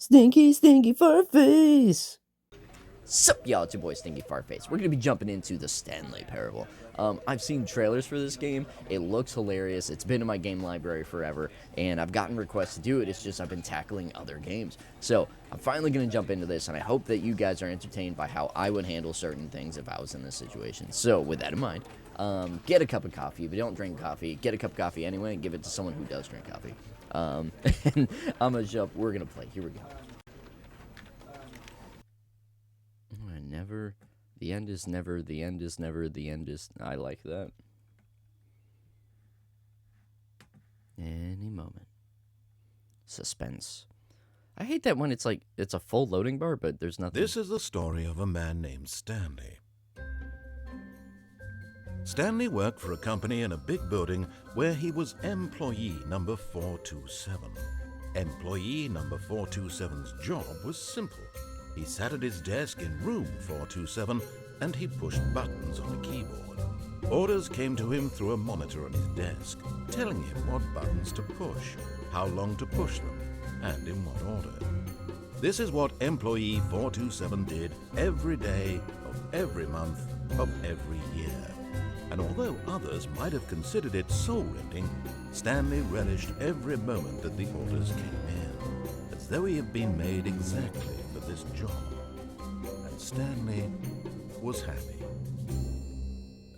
Stinky, stinky farface. Sup, y'all, it's your boy Stinky Farface. We're gonna be jumping into the Stanley Parable. I've seen trailers for this game. It looks hilarious. It's been in my game library forever, and I've gotten requests to do it. It's just I've been tackling other games. So I'm finally gonna jump into this, and I hope that you guys are entertained by how I would handle certain things if I was in this situation. So with that in mind, get a cup of coffee. If you don't drink coffee, get a cup of coffee anyway, and give it to someone who does drink coffee. And I'm gonna jump. We're gonna play. Here we go. Never, the end is never, the end is never, the end is, I like that. Any moment. Suspense. I hate that when it's like, it's a full loading bar, but there's nothing. This is the story of a man named Stanley. Stanley worked for a company in a big building where he was employee number 427. Employee number 427's job was simple. He sat at his desk in room 427 and he pushed buttons on a keyboard. Orders came to him through a monitor on his desk, telling him what buttons to push, how long to push them, and in what order. This is what employee 427 did every day of every month of every year. And although others might have considered it soul-rending, Stanley relished every moment that the orders came in, as though he had been made exactly for this job. And Stanley was happy.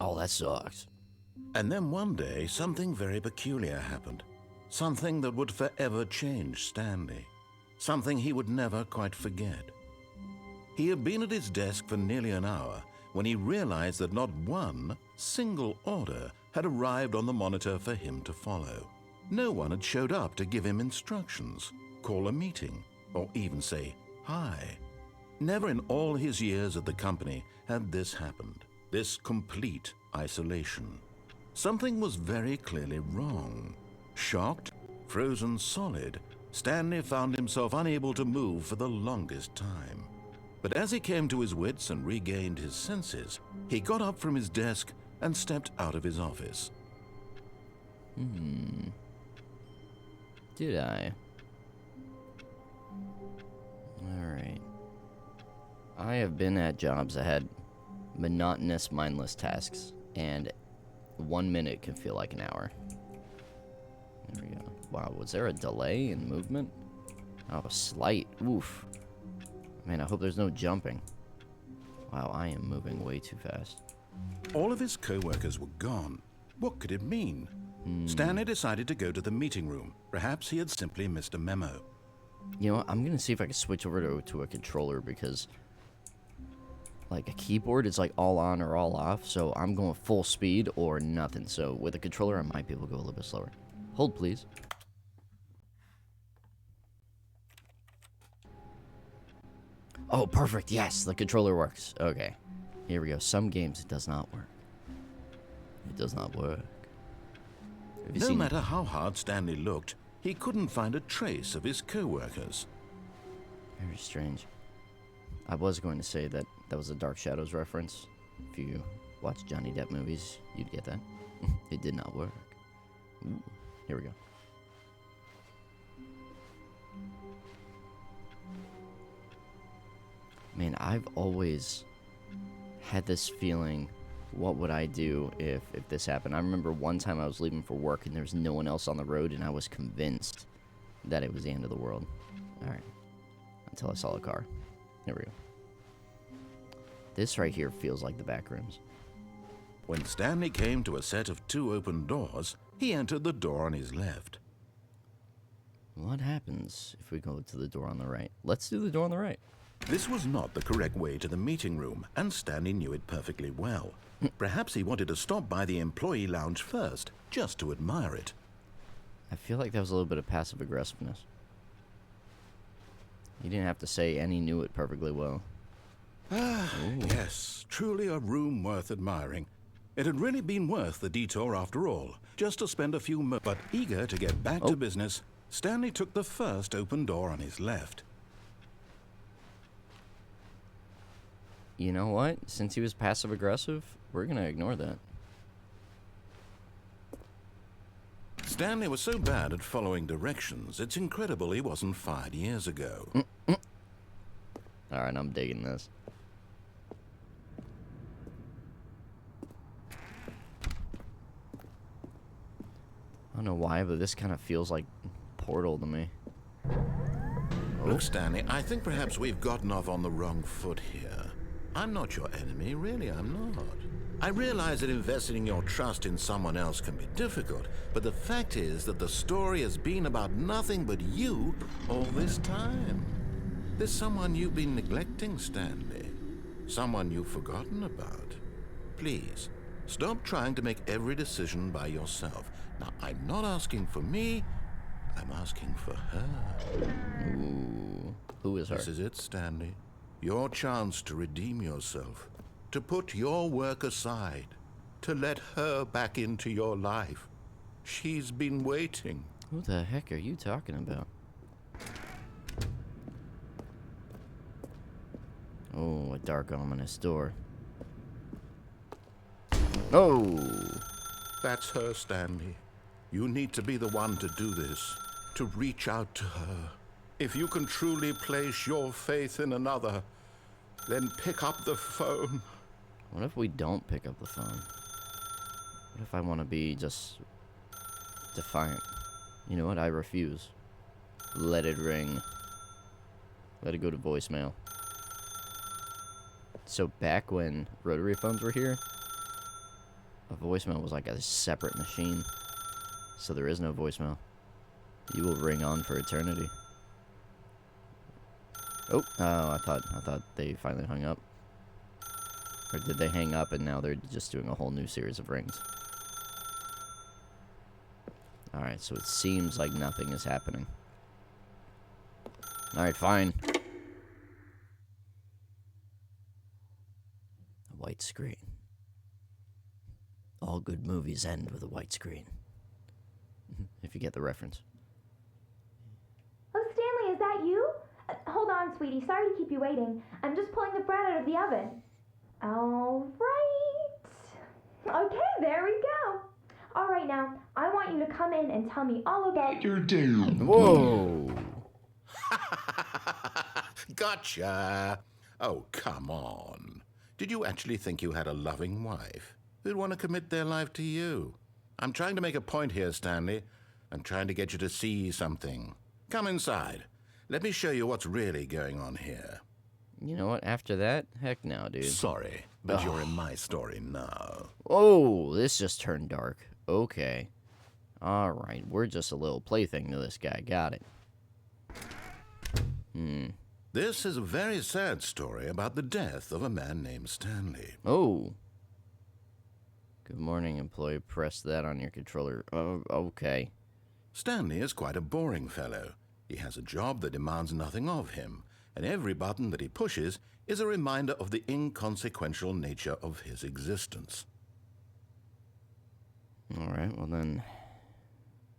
Oh, that sucks. And then one day, something very peculiar happened. Something that would forever change Stanley. Something he would never quite forget. He had been at his desk for nearly an hour when he realized that not one single order had arrived on the monitor for him to follow. No one had showed up to give him instructions, call a meeting, or even say hi. Never in all his years at the company had this happened, this complete isolation. Something was very clearly wrong. Shocked, frozen solid, Stanley found himself unable to move for the longest time. But as he came to his wits and regained his senses, he got up from his desk and stepped out of his office. Did I? Alright. I have been at jobs that had monotonous, mindless tasks, and 1 minute can feel like an hour. There we go. Wow, was there a delay in movement? Oh, a slight. Oof. Man, I hope there's no jumping. Wow, I am moving way too fast. All of his co-workers were gone. What could it mean? Stanley decided to go to the meeting room. Perhaps he had simply missed a memo. You know what? I'm going to see if I can switch over to a controller because, like, a keyboard is, like, all on or all off. So I'm going full speed or nothing. So with a controller, I might be able to go a little bit slower. Hold, please. Oh, perfect. Yes, the controller works. Okay. Here we go. Some games, it does not work. It does not work. No matter how hard Stanley looked, he couldn't find a trace of his co-workers. Very strange. I was going to say that that was a Dark Shadows reference. If you watch Johnny Depp movies, you'd get that. It did not work. Ooh, here we go. Man, I've always had this feeling, what would I do if this happened? I remember one time I was leaving for work and there was no one else on the road and I was convinced that it was the end of the world. Alright. Until I saw a car. There we go. This right here feels like the back rooms. When Stanley came to a set of 2 open doors, he entered the door on his left. What happens if we go to the door on the right? Let's do the door on the right. This was not the correct way to the meeting room, and Stanley knew it perfectly well. Perhaps he wanted to stop by the employee lounge first, just to admire it. I feel like that was a little bit of passive aggressiveness. You didn't have to say, and he knew it perfectly well. Yes, truly a room worth admiring. It had really been worth the detour after all, just to spend a few moments. But eager to get back to business, Stanley took the first open door on his left. You know what? Since he was passive-aggressive, we're going to ignore that. Stanley was so bad at following directions, it's incredible he wasn't fired years ago. Alright, I'm digging this. I don't know why, but this kind of feels like Portal to me. Look, Stanley, I think perhaps we've gotten off on the wrong foot here. I'm not your enemy, really, I'm not. I realize that investing your trust in someone else can be difficult, but the fact is that the story has been about nothing but you all this time. There's someone you've been neglecting, Stanley. Someone you've forgotten about. Please, stop trying to make every decision by yourself. Now, I'm not asking for me, I'm asking for her. Ooh. Who is her? This is it, Stanley. Your chance to redeem yourself. To put your work aside. To let her back into your life. She's been waiting. Who the heck are you talking about? Oh, a dark, ominous door. Oh! That's her, Stanley. You need to be the one to do this. To reach out to her. If you can truly place your faith in another, then pick up the phone. What if we don't pick up the phone? What if I want to be just defiant? You know what? I refuse. Let it ring. Let it go to voicemail. So back when rotary phones were here, a voicemail was like a separate machine. So there is no voicemail. You will ring on for eternity. Oh, I thought they finally hung up. Or did they hang up and now they're just doing a whole new series of rings? Alright, so it seems like nothing is happening. Alright, fine. A white screen. All good movies end with a white screen. If you get the reference. Oh, Stanley, is that you? Hold on, sweetie. Sorry to keep you waiting. I'm just pulling the bread out of the oven. All right. Okay, there we go. All right, now, I want you to come in and tell me all about your day. Whoa! Gotcha. Oh, come on. Did you actually think you had a loving wife who'd want to commit their life to you? I'm trying to make a point here, Stanley. I'm trying to get you to see something. Come inside. Let me show you what's really going on here. You know what? After that, heck no, dude. Sorry, but you're in my story now. Oh, this just turned dark. Okay. Alright, we're just a little plaything to this guy. Got it. This is a very sad story about the death of a man named Stanley. Oh. Good morning, employee. Press that on your controller. Oh, okay. Stanley is quite a boring fellow. He has a job that demands nothing of him, and every button that he pushes is a reminder of the inconsequential nature of his existence. Alright, well then,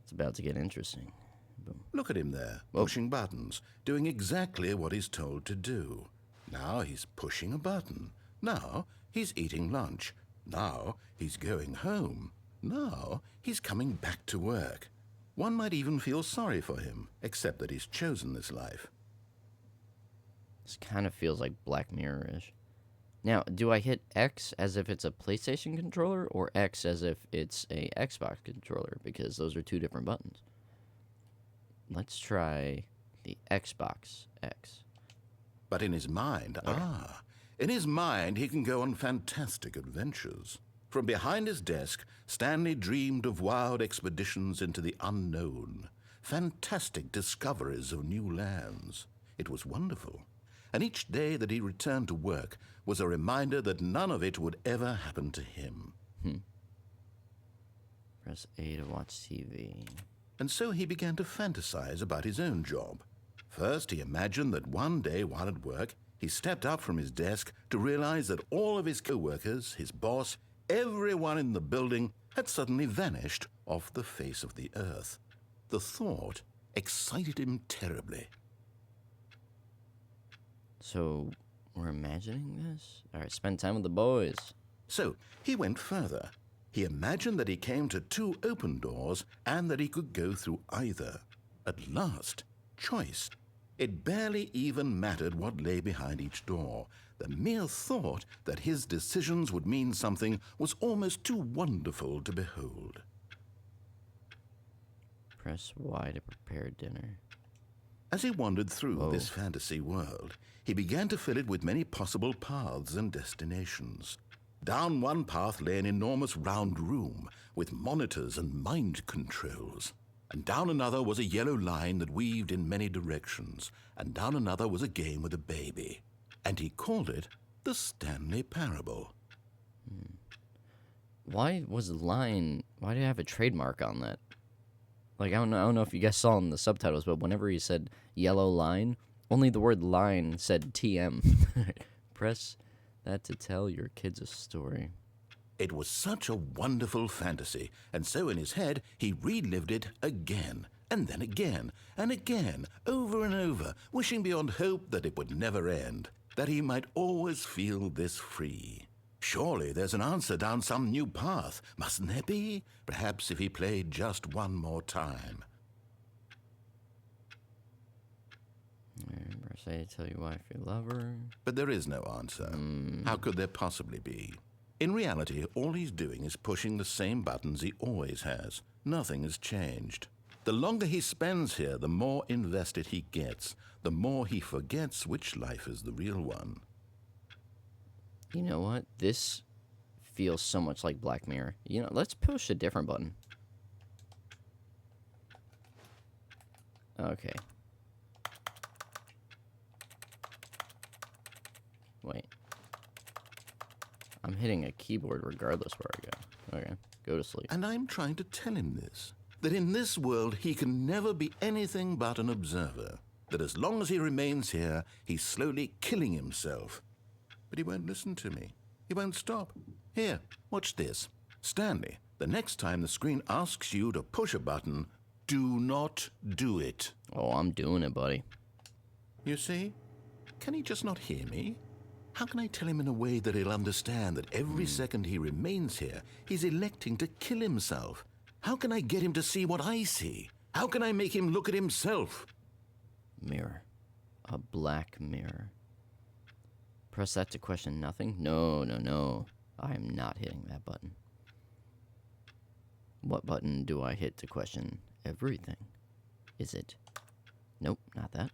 it's about to get interesting. Boom. Look at him there, pushing buttons, doing exactly what he's told to do. Now he's pushing a button. Now he's eating lunch. Now he's going home. Now he's coming back to work. One might even feel sorry for him, except that he's chosen this life. This kind of feels like Black Mirror-ish. Now, do I hit X as if it's a PlayStation controller, or X as if it's a Xbox controller? Because those are two different buttons. Let's try the Xbox X. But in his mind, in his mind he can go on fantastic adventures. From behind his desk, Stanley dreamed of wild expeditions into the unknown, fantastic discoveries of new lands. It was wonderful. And each day that he returned to work was a reminder that none of it would ever happen to him. Press A to watch TV. And so he began to fantasize about his own job. First, he imagined that one day while at work, he stepped up from his desk to realize that all of his co-workers, his boss, everyone in the building had suddenly vanished off the face of the earth. The thought excited him terribly. So, we're imagining this? Alright, spend time with the boys. So he went further. He imagined that he came to two open doors and that he could go through either. At last, choice. It barely even mattered what lay behind each door. The mere thought that his decisions would mean something was almost too wonderful to behold. Press Y to prepare dinner. As he wandered through this fantasy world, he began to fill it with many possible paths and destinations. Down one path lay an enormous round room with monitors and mind controls. And down another was a yellow line that weaved in many directions. And down another was a game with a baby. And he called it the Stanley Parable. Why was the line... Why did it have a trademark on that? Like, I don't know if you guys saw in the subtitles, but whenever he said yellow line, only the word line said TM. Press that to tell your kids a story. It was such a wonderful fantasy, and so in his head he relived it again, and then again, and again, over and over, wishing beyond hope that it would never end, that he might always feel this free. Surely there's an answer down some new path, mustn't there be? Perhaps if he played just one more time. Press A to tell your wife you love her. But there is no answer. How could there possibly be? In reality, all he's doing is pushing the same buttons he always has. Nothing has changed. The longer he spends here, the more invested he gets, the more he forgets which life is the real one. You know what? This feels so much like Black Mirror. You know, let's push a different button. Okay. Wait. I'm hitting a keyboard regardless where I go. Okay, go to sleep. And I'm trying to tell him this, that in this world he can never be anything but an observer, that as long as he remains here, he's slowly killing himself. But he won't listen to me. He won't stop. Here, watch this. Stanley, the next time the screen asks you to push a button, do not do it. Oh, I'm doing it, buddy. You see? Can he just not hear me? How can I tell him in a way that he'll understand that every second he remains here, he's electing to kill himself? How can I get him to see what I see? How can I make him look at himself? Mirror. A black mirror. Press that to question nothing? No, no, no. I am not hitting that button. What button do I hit to question everything? Is it? Nope, not that.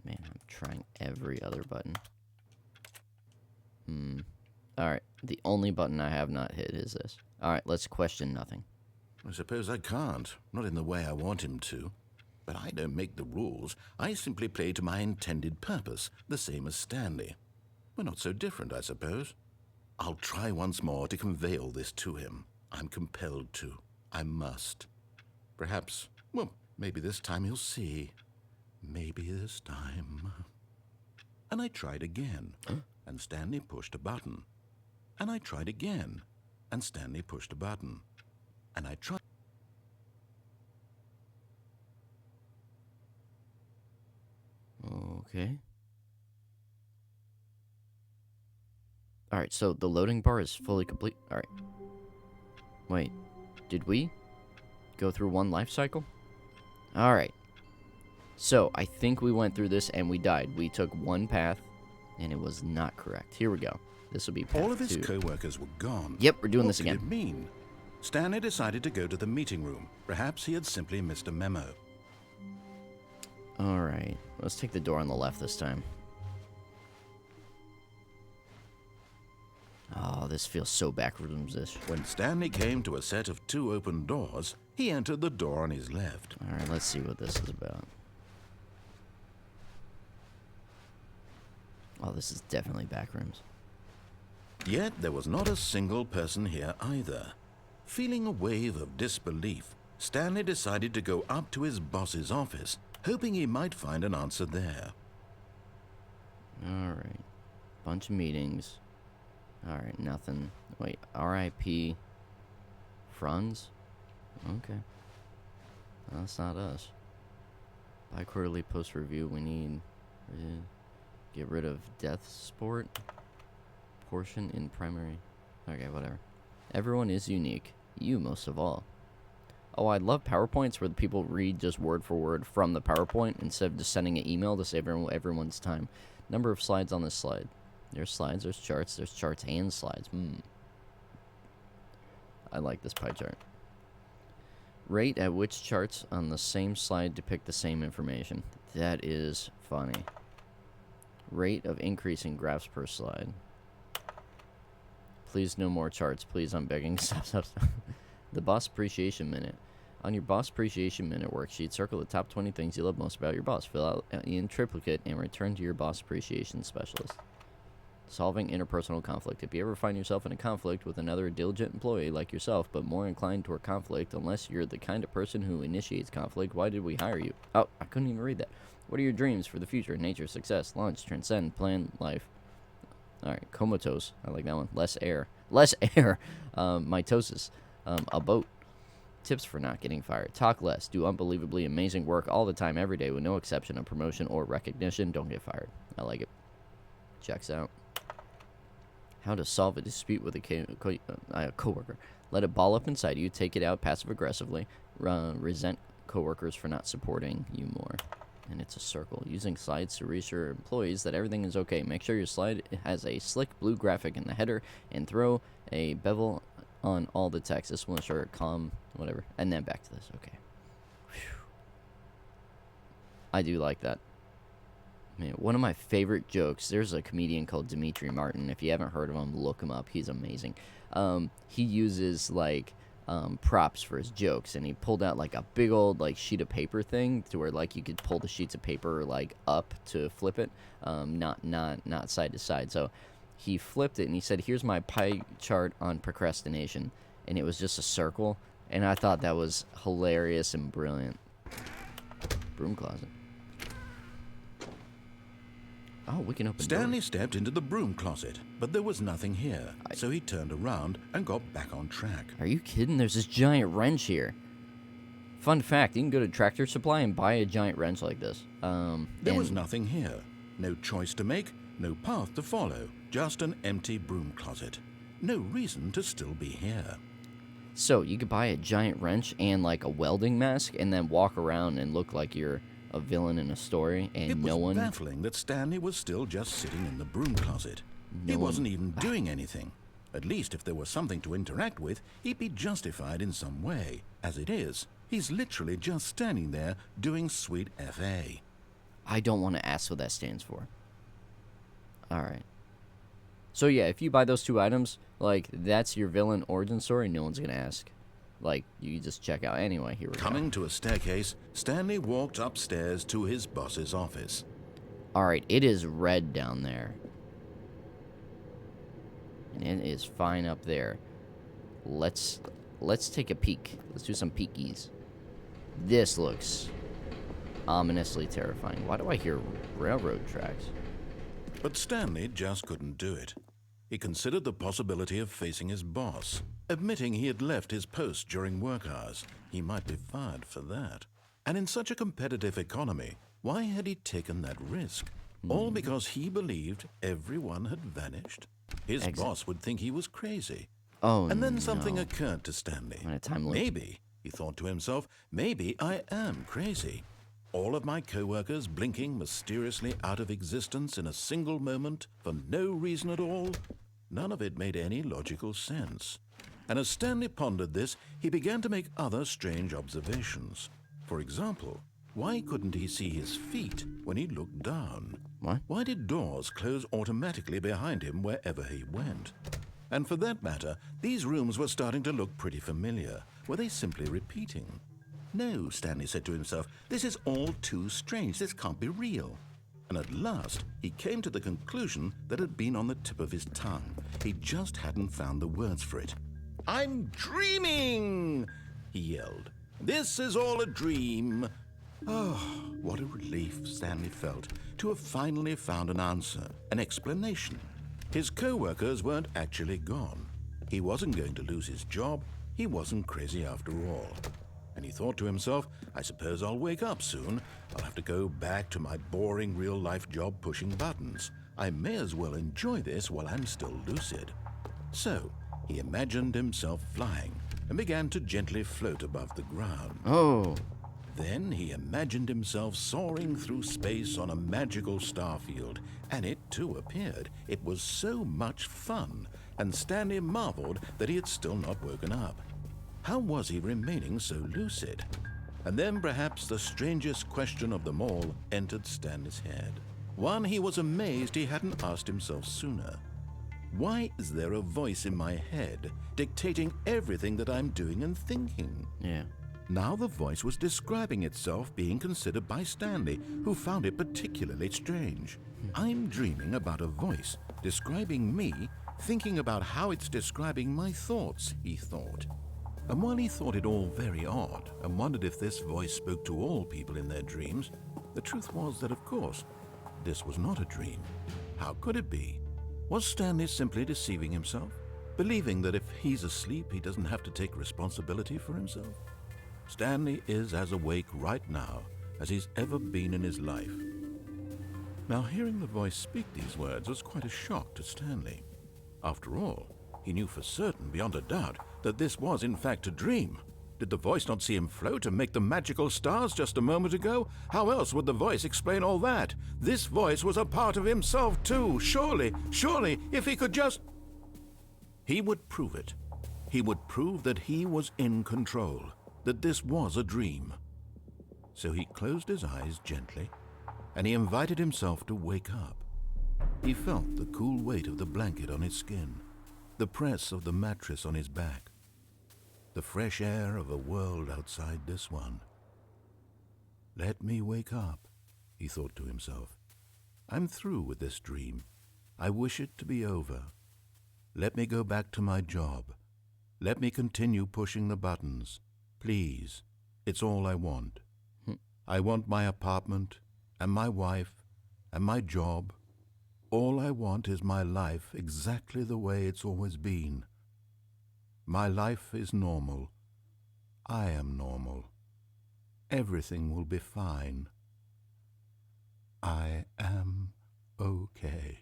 Man, I'm trying every other button. Alright, the only button I have not hit is this. Alright, let's question nothing. I suppose I can't, not in the way I want him to. But I don't make the rules. I simply play to my intended purpose, the same as Stanley. We're not so different, I suppose. I'll try once more to convey all this to him. I'm compelled to. I must. Perhaps, well, maybe this time he'll see. Maybe this time. And I tried again, and Stanley pushed a button. And I tried again, and Stanley pushed a button. And I tried. Okay. Alright, so the loading bar is fully complete. Alright. Wait, did we go through one life cycle? Alright. So, I think we went through this and we died. We took one path, and it was not correct. Here we go. This will be path All of his 2. co-workers were gone. Yep, we're doing What this again. did it mean? Stanley decided to go to the meeting room. Perhaps he had simply missed a memo. Alright, let's take the door on the left this time. Oh, this feels so backrooms-ish. When Stanley came to a set of two open doors, he entered the door on his left. Alright, let's see what this is about. Oh, this is definitely backrooms. Yet there was not a single person here either. Feeling a wave of disbelief, Stanley decided to go up to his boss's office, hoping he might find an answer there. Alright. Bunch of meetings. Alright, nothing. Wait, R.I.P. Franz? Okay. That's not us. Bi-quarterly post-review, we need... get rid of death sport. Proportion in primary. Okay, whatever. Everyone is unique. You most of all. Oh, I love PowerPoints where the people read just word for word from the PowerPoint instead of just sending an email to save everyone's time. Number of slides on this slide. There's slides, there's charts and slides. I like this pie chart. Rate at which charts on the same slide depict the same information. That is funny. Rate of increasing graphs per slide. Please, no more charts. Please, I'm begging. Stop. The Boss Appreciation Minute. On your Boss Appreciation Minute worksheet, circle the top 20 things you love most about your boss. Fill out in triplicate and return to your Boss Appreciation Specialist. Solving interpersonal conflict. If you ever find yourself in a conflict with another diligent employee like yourself, but more inclined toward conflict, unless you're the kind of person who initiates conflict, why did we hire you? Oh, I couldn't even read that. What are your dreams for the future? Nature, success, lunch, transcend, plan, life. Alright, comatose. I like that one. Less air. Mitosis. A boat. Tips for not getting fired. Talk less. Do unbelievably amazing work all the time, every day, with no exception of promotion or recognition. Don't get fired. I like it. Checks out. How to solve a dispute with a coworker. Let it ball up inside you. Take it out passive-aggressively. Resent coworkers for not supporting you more. And it's a circle. Using slides to reassure employees that everything is okay. Make sure your slide has a slick blue graphic in the header and throw a bevel on all the text. This will ensure calm, whatever. And then back to this. Okay. Whew. I do like that. Man, one of my favorite jokes, there's a comedian called Dimitri Martin. If you haven't heard of him, look him up. He's amazing. He uses, like, props for his jokes, and he pulled out, like, a big old, like, sheet of paper thing to where, like, you could pull the sheets of paper, like, up to flip it, not side to side. So he flipped it, and he said, here's my pie chart on procrastination, and it was just a circle, and I thought that was hilarious and brilliant. Broom closet. Oh, we can open Stanley doors. stepped into the broom closet, but there was nothing here, so he turned around and got back on track. Are you kidding? There's this giant wrench here. Fun fact, you can go to Tractor Supply and buy a giant wrench like this. There was nothing here. No choice to make, no path to follow, just an empty broom closet. No reason to still be here. So, you could buy a giant wrench and, like, a welding mask and then walk around and look like you're a villain in a story, and It no was one... baffling that Stanley was still just sitting in the broom closet. He wasn't even doing anything. At least if there was something to interact with, he'd be justified in some way. As it is, he's literally just standing there doing sweet FA. I don't want to ask what that stands for. Alright. So yeah, if you buy those two items, like, that's your villain origin story, no one's gonna ask. Like, you just check out. Anyway, here we go. Coming to a staircase, Stanley walked upstairs to his boss's office. Alright, it is red down there. And it is fine up there. Let's take a peek. Let's do some peekies. This looks ominously terrifying. Why do I hear railroad tracks? But Stanley just couldn't do it. He considered the possibility of facing his boss. Admitting he had left his post during work hours, he might be fired for that. And in such a competitive economy, why had he taken that risk? All because he believed everyone had vanished? His boss would think he was crazy. Oh, And then something no. occurred to Stanley. On a time limit. Maybe, he thought to himself, maybe I am crazy. All of my co-workers blinking mysteriously out of existence in a single moment for no reason at all? None of it made any logical sense. And as Stanley pondered this, he began to make other strange observations. For example, why couldn't he see his feet when he looked down? What? Why did doors close automatically behind him wherever he went? And for that matter, these rooms were starting to look pretty familiar. Were they simply repeating? No, Stanley said to himself, this is all too strange. This can't be real. And at last, he came to the conclusion that had been on the tip of his tongue. He just hadn't found the words for it. I'm dreaming, he yelled. This is all a dream. Oh, what a relief Stanley felt to have finally found an answer, an explanation. His co-workers weren't actually gone. He wasn't going to lose his job. He wasn't crazy after all. And he thought to himself, I suppose I'll wake up soon. I'll have to go back to my boring real-life job pushing buttons. I may as well enjoy this while I'm still lucid. So, he imagined himself flying and began to gently float above the ground. Oh. Then he imagined himself soaring through space on a magical starfield, and it too appeared. It was so much fun, and Stanley marveled that he had still not woken up. How was he remaining so lucid? And then perhaps the strangest question of them all entered Stanley's head. One he was amazed he hadn't asked himself sooner. Why is there a voice in my head dictating everything that I'm doing and thinking? Yeah. Now the voice was describing itself being considered by Stanley, who found it particularly strange. I'm dreaming about a voice describing me, thinking about how it's describing my thoughts, he thought. And while he thought it all very odd and wondered if this voice spoke to all people in their dreams, the truth was that, of course, this was not a dream. How could it be? Was Stanley simply deceiving himself, believing that if he's asleep, he doesn't have to take responsibility for himself? Stanley is as awake right now as he's ever been in his life. Now, hearing the voice speak these words was quite a shock to Stanley. After all, he knew for certain, beyond a doubt, that this was in fact a dream. Did the voice not see him float and make the magical stars just a moment ago? How else would the voice explain all that? This voice was a part of himself too. Surely, if he could just... He would prove it. He would prove that he was in control, that this was a dream. So he closed his eyes gently, and he invited himself to wake up. He felt the cool weight of the blanket on his skin, the press of the mattress on his back, the fresh air of a world outside this one. Let me wake up, he thought to himself. I'm through with this dream. I wish it to be over. Let me go back to my job. Let me continue pushing the buttons. Please, it's all I want. I want my apartment, and my wife, and my job. All I want is my life exactly the way it's always been. My life is normal. I am normal. Everything will be fine. I am okay.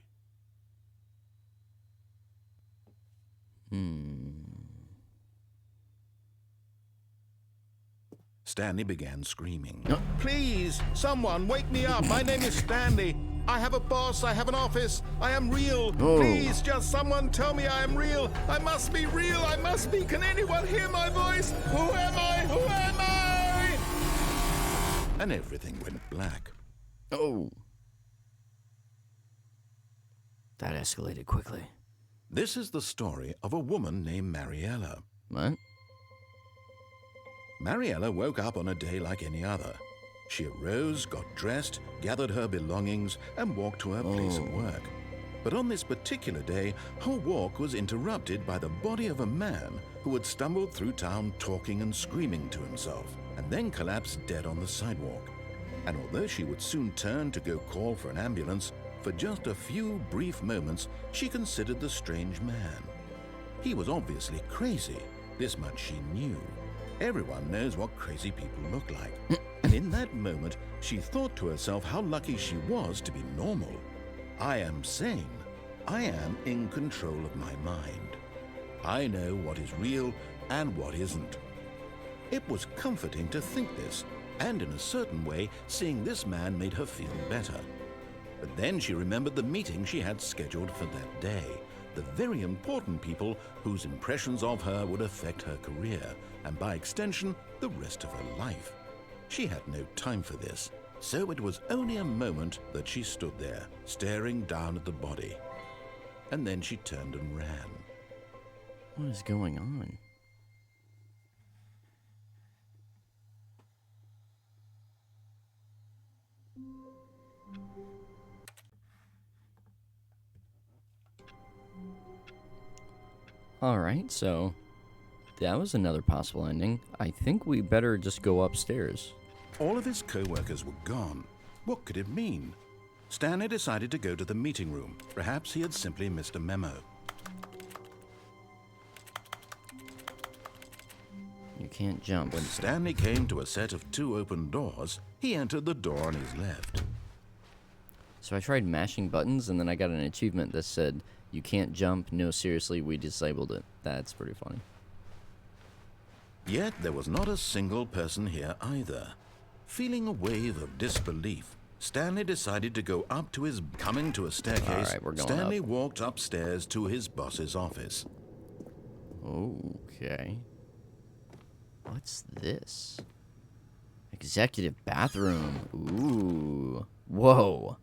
Stanley began screaming. Please, someone, wake me up. My name is Stanley. I have a boss. I have an office. I am real. Oh. Please, just someone tell me I am real. I must be real. I must be. Can anyone hear my voice? Who am I? Who am I? And everything went black. Oh. That escalated quickly. This is the story of a woman named Mariella. What? Mariella woke up on a day like any other. She arose, got dressed, gathered her belongings, and walked to her place of work. But on this particular day, her walk was interrupted by the body of a man who had stumbled through town talking and screaming to himself, and then collapsed dead on the sidewalk. And although she would soon turn to go call for an ambulance, for just a few brief moments she considered the strange man. He was obviously crazy, this much she knew. Everyone knows what crazy people look like. And in that moment, she thought to herself how lucky she was to be normal. I am sane. I am in control of my mind. I know what is real and what isn't. It was comforting to think this, and in a certain way, seeing this man made her feel better. But then she remembered the meeting she had scheduled for that day, the very important people whose impressions of her would affect her career, and by extension, the rest of her life. She had no time for this, so it was only a moment that she stood there, staring down at the body. And then she turned and ran. What is going on? Alright, so that was another possible ending. I think we better just go upstairs. All of his co-workers were gone. What could it mean? Stanley decided to go to the meeting room. Perhaps he had simply missed a memo. You can't jump. When Stanley came to a set of 2 open doors, he entered the door on his left. So I tried mashing buttons, and then I got an achievement that said, you can't jump. No, seriously, we disabled it. That's pretty funny. Yet there was not a single person here either. Feeling a wave of disbelief, Stanley decided to go up to his... Coming to a staircase, All right, we're going Stanley up. walked upstairs to his boss's office. Okay. What's this? Executive bathroom. Ooh. Whoa.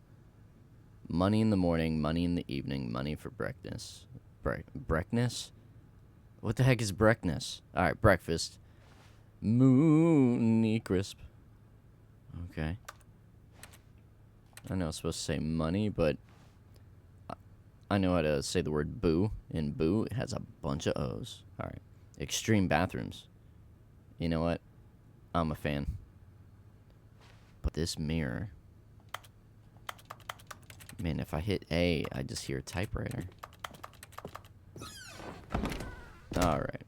Money in the morning, money in the evening, money for breakfast. Breakfast? What the heck is breakfast? Alright, breakfast. Moony crisp. Okay. I know it's supposed to say money, but I know how to say the word boo. And boo, it has a bunch of O's. Alright. Extreme bathrooms. You know what? I'm a fan. But this mirror... Man, if I hit A, I just hear a typewriter. Alright.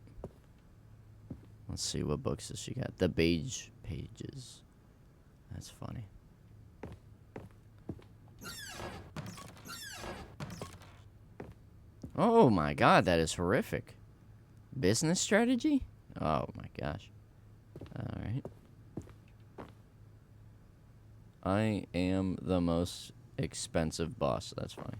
Let's see, what books does she got? The beige pages. That's funny. Oh my god, that is horrific. Business strategy? Oh my gosh. Alright. I am the most expensive boss. That's funny.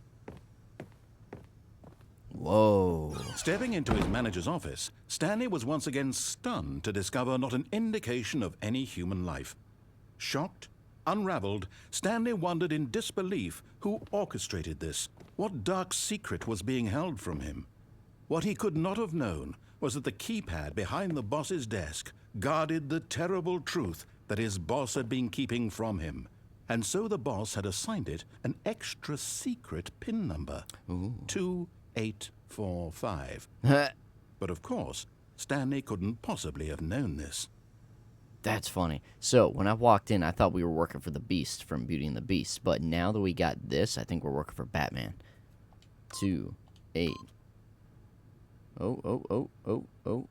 Whoa. Stepping into his manager's office, Stanley was once again stunned to discover not an indication of any human life. Shocked, unraveled, Stanley wondered in disbelief who orchestrated this. What dark secret was being held from him? What he could not have known was that the keypad behind the boss's desk guarded the terrible truth that his boss had been keeping from him. And so the boss had assigned it an extra secret PIN number. Ooh. 2845. But of course, Stanley couldn't possibly have known this. That's funny. So, when I walked in, I thought we were working for the Beast from Beauty and the Beast. But now that we got this, I think we're working for Batman. 2, 8. Oh.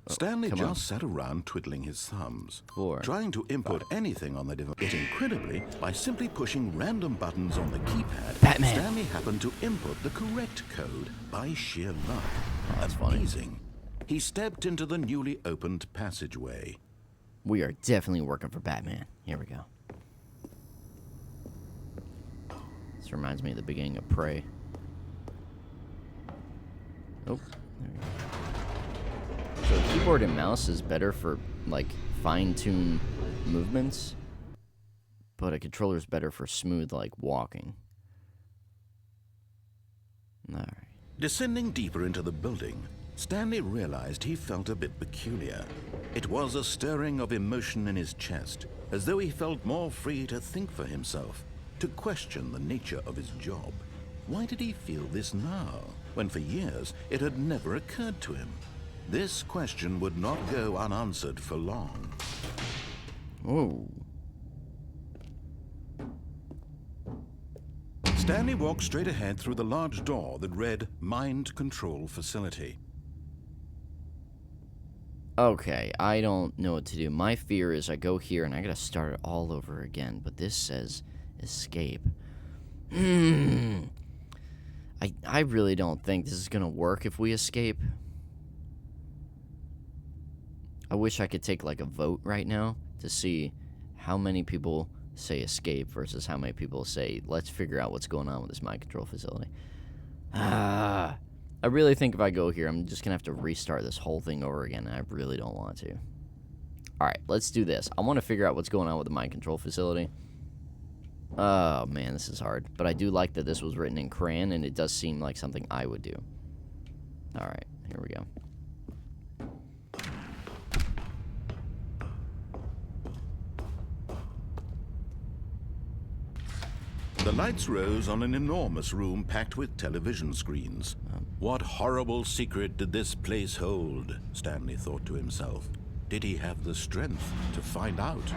Stanley Come just sat around twiddling his thumbs, 4, trying to input anything on the device. Yet incredibly, by simply pushing random buttons on the keypad, Batman. Stanley happened to input the correct code by sheer luck. Oh, that's funny. Amazing. He stepped into the newly opened passageway. We are definitely working for Batman. Here we go. This reminds me of the beginning of Prey. Oh, there we go. So keyboard and mouse is better for, like, fine-tune movements, but a controller is better for smooth, like, walking. Alright. Descending deeper into the building, Stanley realized he felt a bit peculiar. It was a stirring of emotion in his chest, as though he felt more free to think for himself, to question the nature of his job. Why did he feel this now, when for years it had never occurred to him? This question would not go unanswered for long. Whoa. Stanley walked straight ahead through the large door that read Mind Control Facility. Okay, I don't know what to do. My fear is I go here and I gotta start it all over again, but this says escape. I really don't think this is gonna work if we escape. I wish I could take like a vote right now to see how many people say escape versus how many people say let's figure out what's going on with this mind control facility. I really think if I go here, I'm just gonna have to restart this whole thing over again, and I really don't want to. Alright, let's do this. I want to figure out what's going on with the mind control facility. Oh, man, this is hard. But I do like that this was written in crayon, and it does seem like something I would do. Alright, here we go. The lights rose on an enormous room packed with television screens. What horrible secret did this place hold? Stanley thought to himself. Did he have the strength to find out?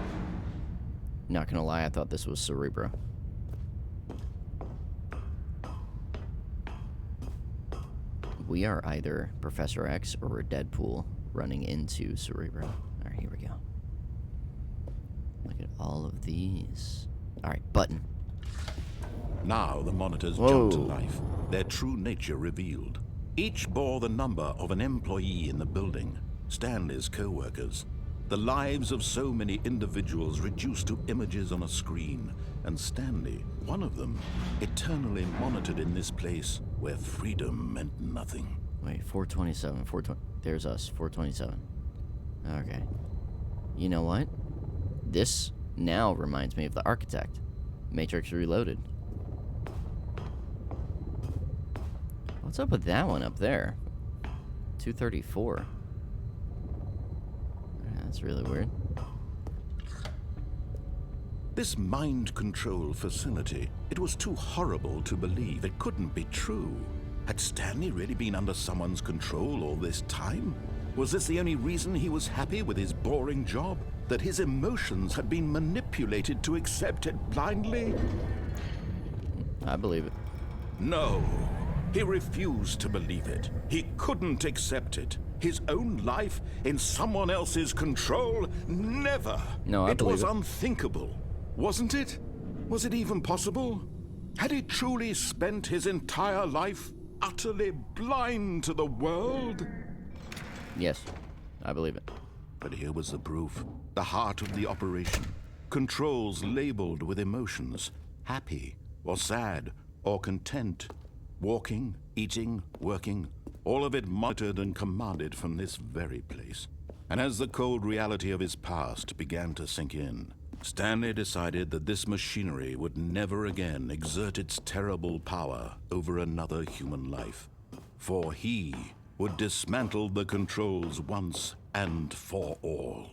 Not gonna lie, I thought this was Cerebro. We are either Professor X or we're Deadpool running into Cerebro. Alright, here we go. Look at all of these. Alright, button. Now the monitors Whoa. jumped to life, their true nature revealed. Each bore the number of an employee in the building, Stanley's co-workers. The lives of so many individuals reduced to images on a screen, and Stanley, one of them, eternally monitored in this place where freedom meant nothing. Wait, 427, 420. There's us, 427. Okay. You know what? This now reminds me of the Architect. Matrix Reloaded. What's up with that one up there? 234. That's really weird. This mind control facility, it was too horrible to believe. It couldn't be true. Had Stanley really been under someone's control all this time? Was this the only reason he was happy with his boring job? That his emotions had been manipulated to accept it blindly? I believe it. No. He refused to believe it. He couldn't accept it. His own life in someone else's control? Never. No, I it believe was it. unthinkable, wasn't it? Was it even possible? Had he truly spent his entire life utterly blind to the world? Yes, I believe it. But here was the proof. The heart of the operation. Controls labeled with emotions. Happy, or sad, or content. Walking, eating, working. All of it monitored and commanded from this very place. And as the cold reality of his past began to sink in, Stanley decided that this machinery would never again exert its terrible power over another human life. For he would dismantle the controls once and for all.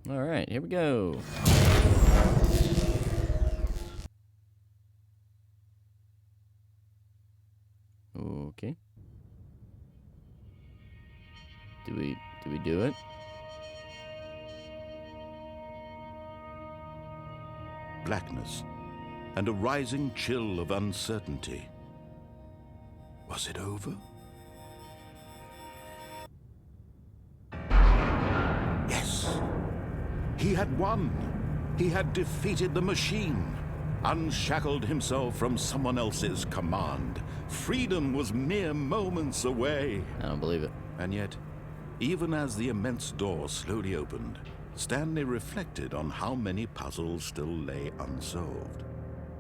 All right, here we go. Okay. Do we do it? Blackness and a rising chill of uncertainty. Was it over? Yes. He had won. He had defeated the machine, unshackled himself from someone else's command. Freedom was mere moments away. I don't believe it. And yet, even as the immense door slowly opened, Stanley reflected on how many puzzles still lay unsolved.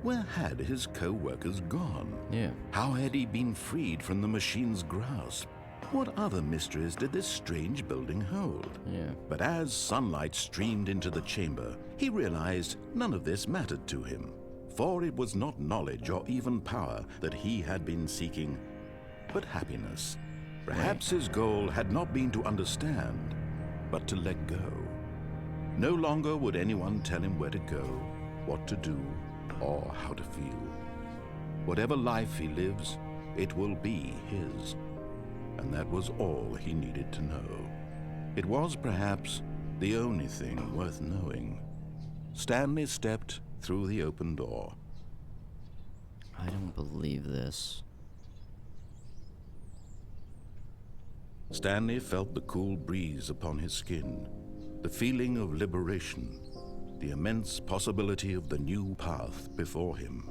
Where had his co-workers gone? Yeah. How had he been freed from the machine's grasp? What other mysteries did this strange building hold? Yeah. But as sunlight streamed into the chamber, he realized none of this mattered to him. For it was not knowledge or even power that he had been seeking, but happiness. Perhaps his goal had not been to understand, but to let go. No longer would anyone tell him where to go, what to do, or how to feel. Whatever life he lives, it will be his. And that was all he needed to know. It was perhaps the only thing worth knowing. Stanley stepped through the open door. I don't believe this. Stanley felt the cool breeze upon his skin, the feeling of liberation, the immense possibility of the new path before him.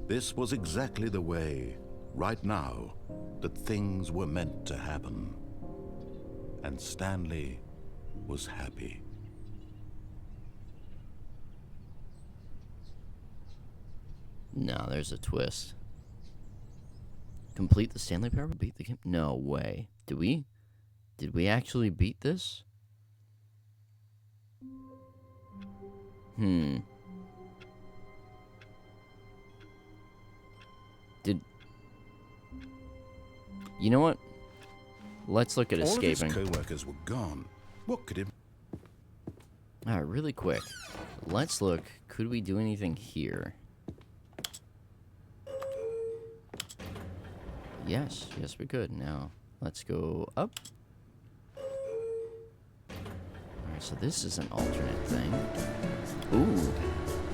This was exactly the way, right now, that things were meant to happen. And Stanley was happy. No, there's a twist. Complete the Stanley Parable? Beat the game? No way. Did we actually beat this? You know what? Let's look at escaping. All of his co-workers were gone. What could it... Alright, really quick. Let's look. Could we do anything here? Yes, we could. Now, let's go up. Alright, so this is an alternate thing. Ooh,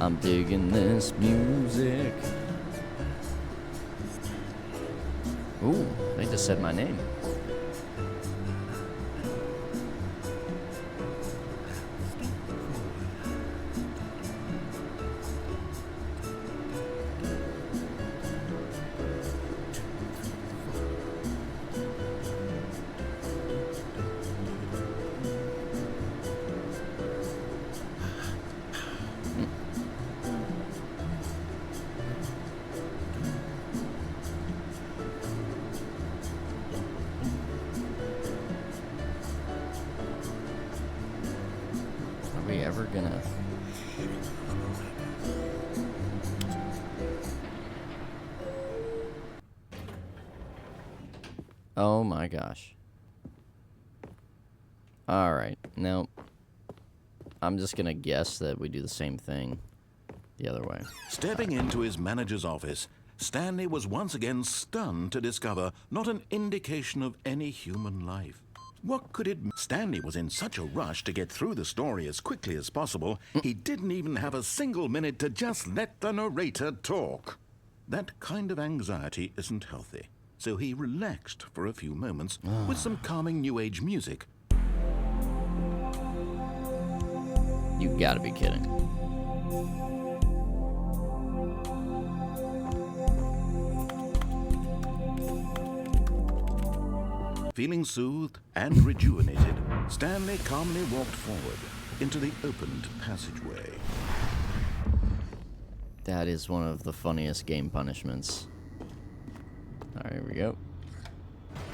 I'm digging this music. Ooh, they just said my name. ever gonna... Oh my gosh. Alright, now I'm just gonna guess that we do the same thing the other way. Stepping into his manager's office, Stanley was once again stunned to discover not an indication of any human life. What could it mean? Stanley was in such a rush to get through the story as quickly as possible, he didn't even have a single minute to just let the narrator talk. That kind of anxiety isn't healthy, so he relaxed for a few moments with some calming New Age music. You gotta be kidding. Feeling soothed and rejuvenated, Stanley calmly walked forward into the opened passageway. That is one of the funniest game punishments. Alright, here we go.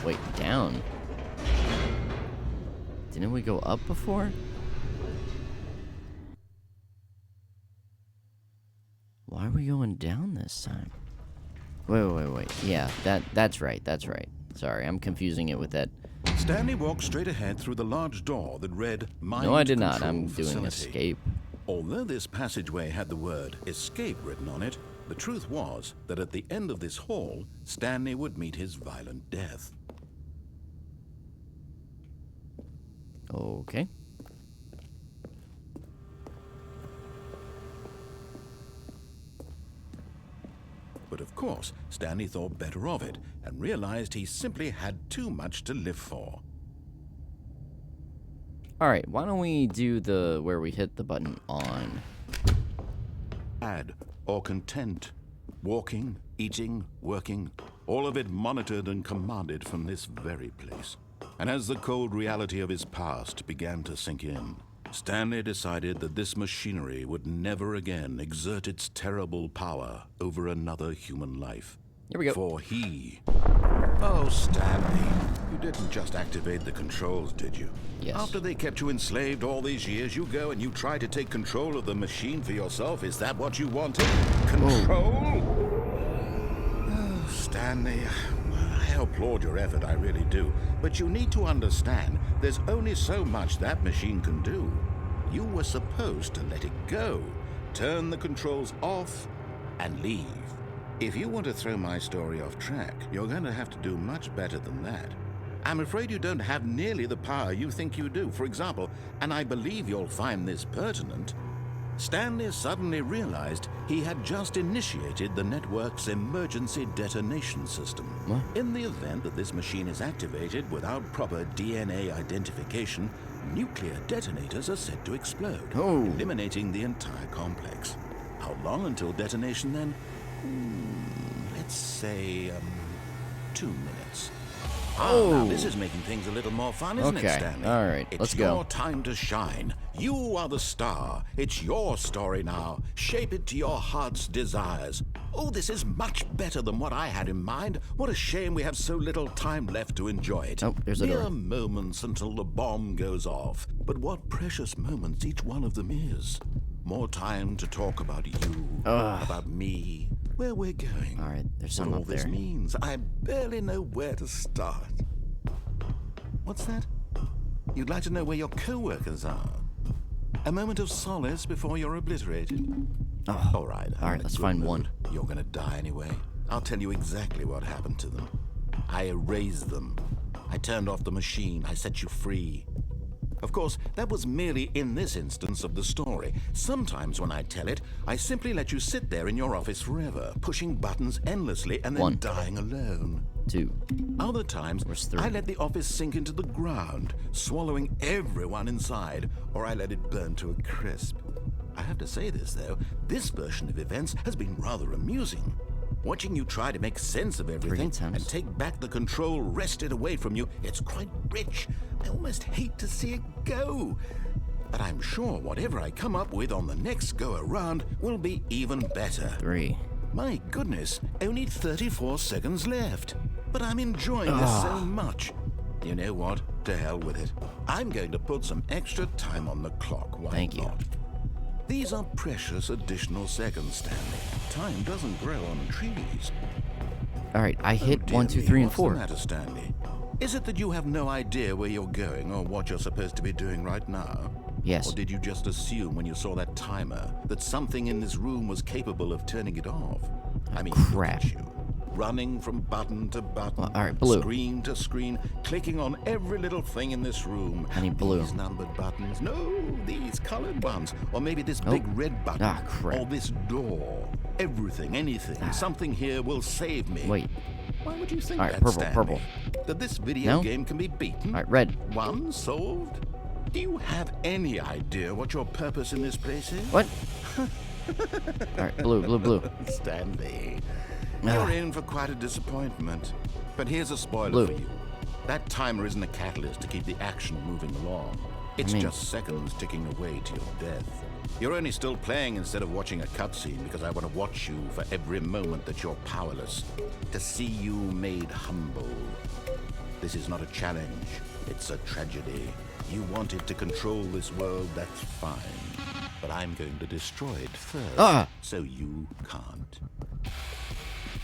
Wait, down? Didn't we go up before? Why are we going down this time? Wait. Yeah, that's right. Sorry, I'm confusing it with that. Stanley walked straight ahead through the large door that read Mind No, I did not. Control I'm doing Facility. escape. Although this passageway had the word escape written on it, the truth was that at the end of this hall, Stanley would meet his violent death. Okay. But of course, Stanley thought better of it and realized he simply had too much to live for. Alright, why don't we do the where we hit the button on? Sad or content, walking, eating, working, all of it monitored and commanded from this very place. And as the cold reality of his past began to sink in, Stanley decided that this machinery would never again exert its terrible power over another human life. Here we go. For he... Oh, Stanley, you didn't just activate the controls, did you? Yes. After they kept you enslaved all these years, you go and you try to take control of the machine for yourself. Is that what you wanted? Control? Oh, Stanley, I applaud your effort, I really do. But you need to understand, there's only so much that machine can do. You were supposed to let it go, turn the controls off, and leave. If you want to throw my story off track, you're going to have to do much better than that. I'm afraid you don't have nearly the power you think you do. For example, and I believe you'll find this pertinent, Stanley suddenly realized he had just initiated the network's emergency detonation system. What? In the event that this machine is activated without proper DNA identification, nuclear detonators are set to explode, eliminating the entire complex. How long until detonation then? Let's say, 2 minutes. Now this is making things a little more fun, isn't it, Stanley? All right, let's go. It's your time to shine. You are the star. It's your story now. Shape it to your heart's desires. Oh, this is much better than what I had in mind. What a shame we have so little time left to enjoy it. Oh, there's a door. Mere moments until the bomb goes off. But what precious moments each one of them is. More time to talk about you, about me, where we're going. All right, there's What some all up this there. means, I barely know where to start. What's that? You'd like to know where your co-workers are? A moment of solace before you're obliterated? Oh, All right, all right, let's find one. You're gonna die anyway. I'll tell you exactly what happened to them. I erased them. I turned off the machine. I set you free. Of course, that was merely in this instance of the story. Sometimes when I tell it, I simply let you sit there in your office forever, pushing buttons endlessly and then One. dying alone. 2. Other times, Where's 3? I let the office sink into the ground, swallowing everyone inside, or I let it burn to a crisp. I have to say this, though, this version of events has been rather amusing. Watching you try to make sense of everything attempts. and take back the control wrested away from you, it's quite rich. I almost hate to see it go. But I'm sure whatever I come up with on the next go-around will be even better. 3. My goodness, only 34 seconds left. But I'm enjoying this so much. You know what? to hell with it. I'm going to put some extra time on the clock. Why Thank you. not? These are precious additional seconds, Stanley. Time doesn't grow on trees. All right, I hit Dear 1, 2, me, 3, and what's 4. the matter, Stanley? Is it that you have no idea where you're going or what you're supposed to be doing right now? Yes. Or did you just assume when you saw that timer that something in this room was capable of turning it off? I mean, crap. look at you. Running from button to button, Well, all right, blue. screen to screen, clicking on every little thing in this room. I need blue. These numbered buttons. No, these colored ones. Or maybe this big red button. Ah, crap. Or this door. Everything, anything. Something here will save me. Wait. Why would you think All right, that, purple, Stanley? purple. That this video No? game can be beaten? All right, red. One solved? Do you have any idea what your purpose in this place is? What? All right, blue, blue, blue. Stanley, Ah. you're in for quite a disappointment. But here's a spoiler Blue. for you. That timer isn't a catalyst to keep the action moving along. It's mean- just seconds ticking away to your death. You're only still playing instead of watching a cutscene because I want to watch you for every moment that you're powerless. To see you made humble. This is not a challenge. It's a tragedy. You wanted to control this world, that's fine. But I'm going to destroy it first, Ah. so you can't.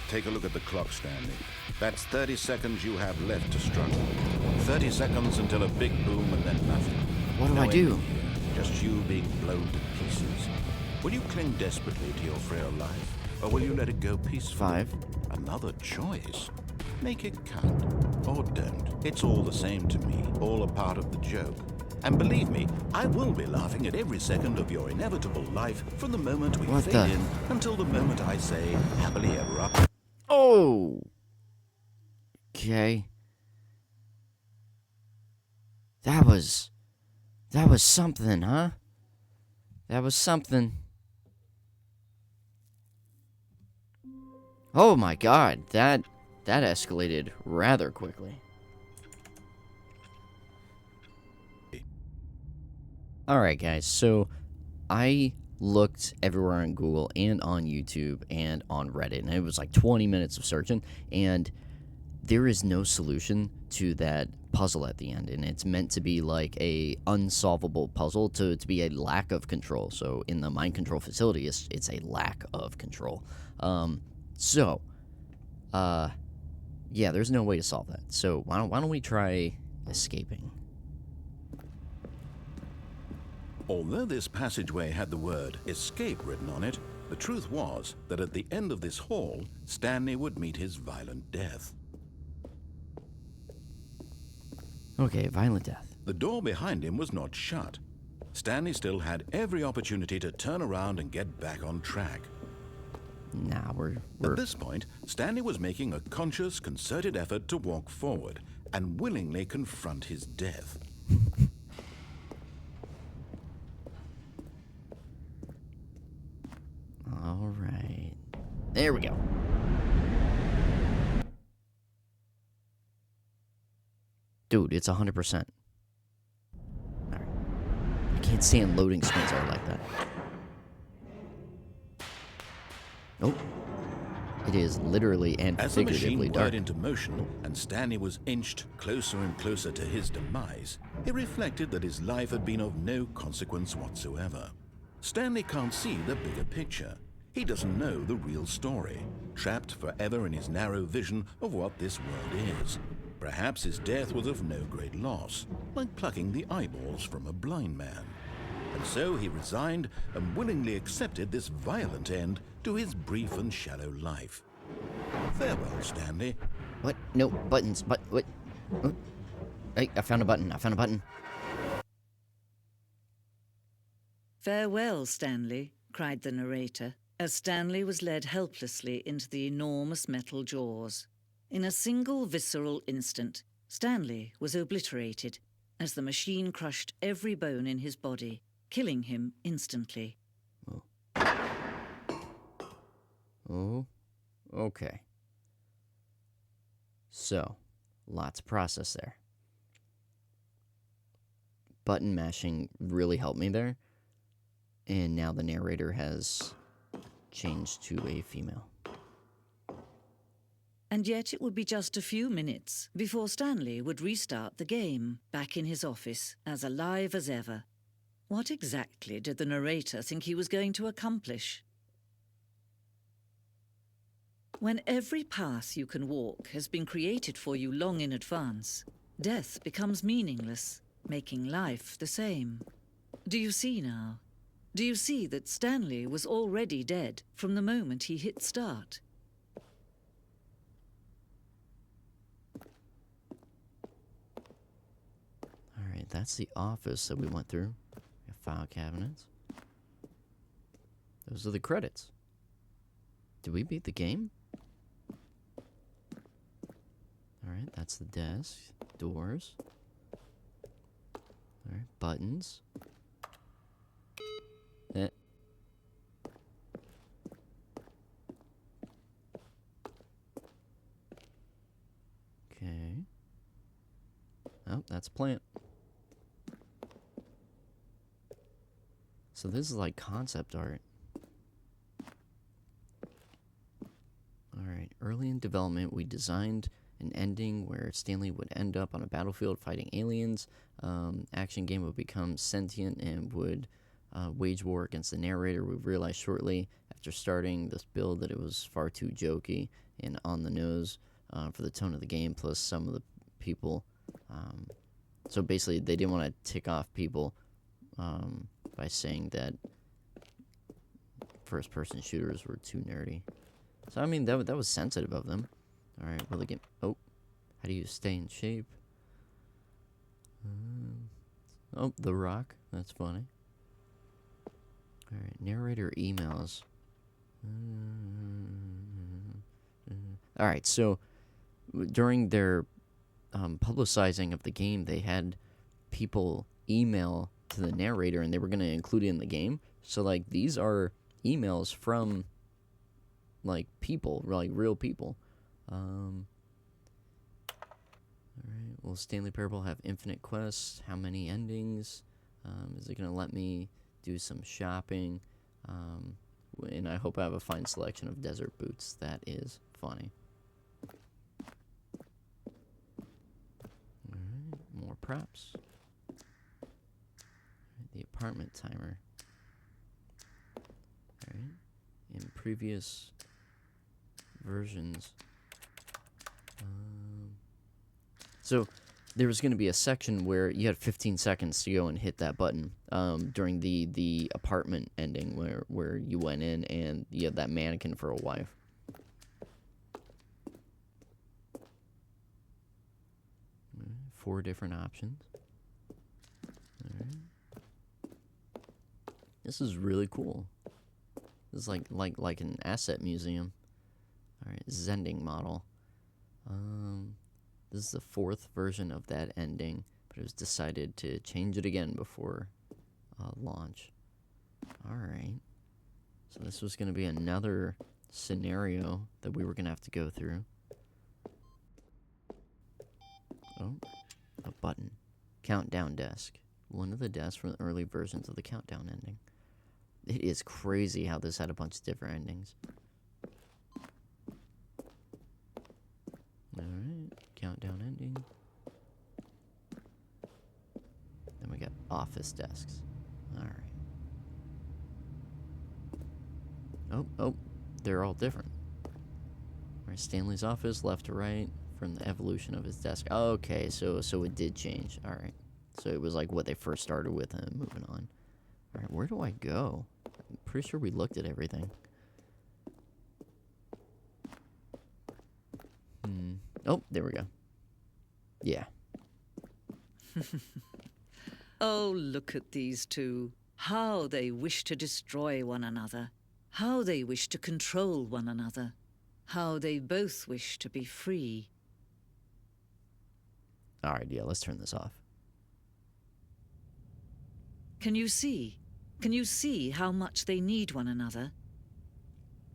Take a look at the clock, Stanley. That's 30 seconds you have left to struggle. 30 seconds until a big boom and then nothing. What do No I do? ending here, just you being blown to pieces. Will you cling desperately to your frail life, or will you let it go peacefully? 5. Another choice. Make it count, or don't. It's all the same to me, all a part of the joke. And believe me, I will be laughing at every second of your inevitable life from the moment we What fade the- in until the moment I say, happily ever after. Oh. Okay. That was something, huh? That was something. Oh my god, that escalated rather quickly. Alright guys, so I looked everywhere on Google and on YouTube and on Reddit, and it was like 20 minutes of searching, and there is no solution to that puzzle at the end, and it's meant to be like a unsolvable puzzle, to be a lack of control. So in the mind control facility, it's a lack of control. Yeah, there's no way to solve that. So why don't we try escaping? Although this passageway had the word escape written on it, the truth was that at the end of this hall, Stanley would meet his violent death. Okay, violent death. The door behind him was not shut. Stanley still had every opportunity to turn around and get back on track. Nah, we're At this point, Stanley was making a conscious, concerted effort to walk forward and willingly confront his death. all right. There we go. Dude, it's 100%. All right. I can't stand loading screens that are like that. Nope. It is literally and As the machine figuratively whirred dark. into motion and Stanley was inched closer and closer to his demise, it reflected that his life had been of no consequence whatsoever. Stanley can't see the bigger picture. He doesn't know the real story, trapped forever in his narrow vision of what this world is. Perhaps his death was of no great loss, like plucking the eyeballs from a blind man. And so he resigned and willingly accepted this violent end to his brief and shallow life. Farewell, Stanley. What? No, buttons. What? What? Hey, I found a button. Farewell, Stanley, cried the narrator, as Stanley was led helplessly into the enormous metal jaws. In a single visceral instant, Stanley was obliterated as the machine crushed every bone in his body, killing him instantly. Oh, okay. So, lots of process there. Button mashing really helped me there. And now the narrator has changed to a female. And yet it would be just a few minutes before Stanley would restart the game, back in his office, as alive as ever. What exactly did the narrator think he was going to accomplish? When every path you can walk has been created for you long in advance, death becomes meaningless, making life the same. Do you see now? Do you see that Stanley was already dead from the moment he hit start? Alright, that's the office that we went through. We have file cabinets. Those are the credits. Did we beat the game? Alright, that's the desk. Doors. Alright, buttons. Eh. Okay. Oh, that's a plant. So this is like concept art. Alright, early in development, we designed an ending where Stanley would end up on a battlefield fighting aliens. Action game would become sentient and would wage war against the narrator. We realized shortly after starting this build that it was far too jokey and on the nose for the tone of the game, plus some of the people. So basically, they didn't want to tick off people by saying that first-person shooters were too nerdy. So, I mean, that was sensitive of them. Alright, well, the game... Oh, how do you stay in shape? Oh, The Rock. That's funny. Alright, narrator emails. Alright, so during their publicizing of the game, they had people email to the narrator, and they were going to include it in the game. So, like, these are emails from, like, people, like, real people. Alright, will Stanley Parable have infinite quests? How many endings? Is it going to let me do some shopping? And I hope I have a fine selection of desert boots. That is funny. Alright, more props. The apartment timer. Alright, in previous versions. So there was going to be a section where you had 15 seconds to go and hit that button during the apartment ending where you went in and you had that mannequin for a wife. Alright, 4 different options. Alright. This is really cool. This is like an asset museum. Alright, Zending model. This is the 4th version of that ending, but it was decided to change it again before launch. Alright. So this was going to be another scenario that we were going to have to go through. Oh, a button. Countdown desk. One of the desks from the early versions of the countdown ending. It is crazy how this had a bunch of different endings. Alright, countdown ending. Then we got office desks. Alright. Oh, they're all different. Alright, Stanley's office, left to right, from the evolution of his desk. Okay, so it did change. Alright. So it was like what they first started with and moving on. Alright, where do I go? I'm pretty sure we looked at everything. Oh, there we go. Yeah. Oh, look at these two. How they wish to destroy one another. How they wish to control one another. How they both wish to be free. Alright, yeah, let's turn this off. Can you see? Can you see how much they need one another?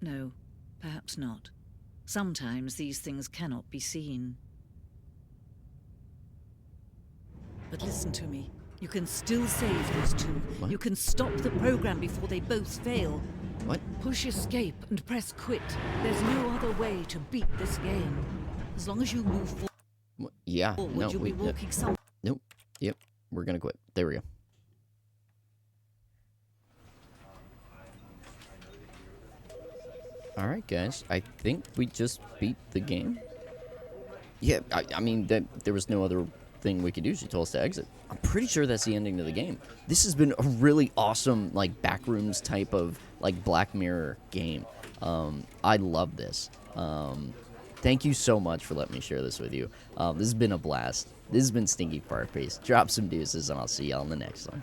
No, perhaps not. Sometimes these things cannot be seen. But listen to me. You can still save these two. What? You can stop the program before they both fail. What? Push escape and press quit. There's no other way to beat this game. As long as you move forward, Yeah, no, you'll be walking some. Nope. Yep. We're gonna quit. There we go. Alright, guys. I think we just beat the game. Yeah, I mean, there was no other thing we could do. She told us to exit. I'm pretty sure that's the ending of the game. This has been a really awesome, like, backrooms type of, like, Black Mirror game. I love this. Thank you so much for letting me share this with you. This has been a blast. This has been Stinky Farface. Drop some deuces, and I'll see y'all in the next one.